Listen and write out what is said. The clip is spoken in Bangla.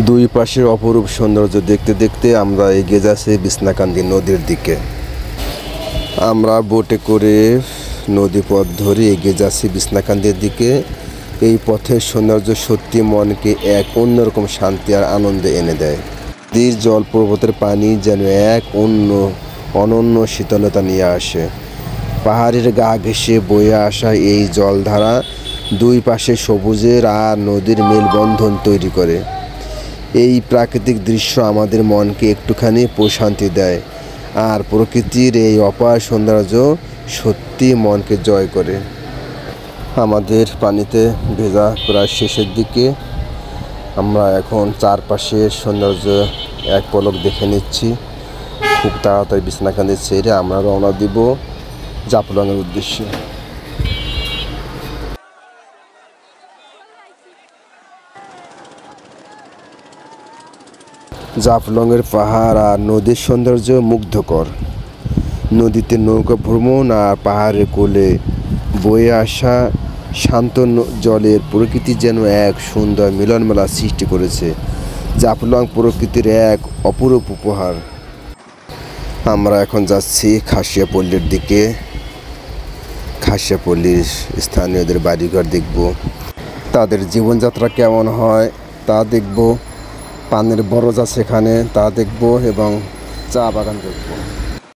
দুই পাশের অপরূপ সৌন্দর্য দেখতে দেখতে আমরা এগিয়ে যাচ্ছি বিছনাকান্দি নদীর দিকে। আমরা বোটে করে নদী পথ ধরে এগিয়ে যাচ্ছি বিছনাকান্দির দিকে। এই পথের সৌন্দর্য সত্যি মনকে এক অন্যরকম শান্তি আর আনন্দে এনে দেয়। নদীর জল পর্বতের পানি যেন এক অনন্য শীতলতা নিয়ে আসে। পাহাড়ের গা ঘেঁষে বয়ে আসা এই জলধারা দুই পাশে সবুজের আর নদীর মেলবন্ধন তৈরি করে। এই প্রাকৃতিক দৃশ্য আমাদের মনকে একটুখানি প্রশান্তি দেয়, আর প্রকৃতির এই অপার সৌন্দর্য সত্যি মনকে জয় করে। আমাদের পানিতে ভেজা প্রায় শেষের দিকে। আমরা এখন চারপাশের সৌন্দর্য এক পলক দেখে নিচ্ছি। খুব তাড়াতাড়ি বিছনাকান্দি ছেড়ে আমরা রওনা দিব জাফলংয়ের উদ্দেশ্যে। জাফলংয়ের পাহাড় আর নদীর সৌন্দর্য মুগ্ধকর। নদীতে নৌকা ভ্রমণ আর পাহাড়ের কোলে বয়ে আসা শান্ত জলের প্রকৃতি যেন এক সুন্দর মিলনমেলা সৃষ্টি করেছে। জাফলং প্রকৃতির এক অপরূপ উপহার। আমরা এখন যাচ্ছি খাসিয়াপল্লীর দিকে। খাসিয়াপল্লীর স্থানীয়দের বাড়িঘর দেখব, তাদের জীবনযাত্রা কেমন হয় তা দেখব, পানের বরজ আছে এখানে তা দেখব এবং চা বাগান দেখব।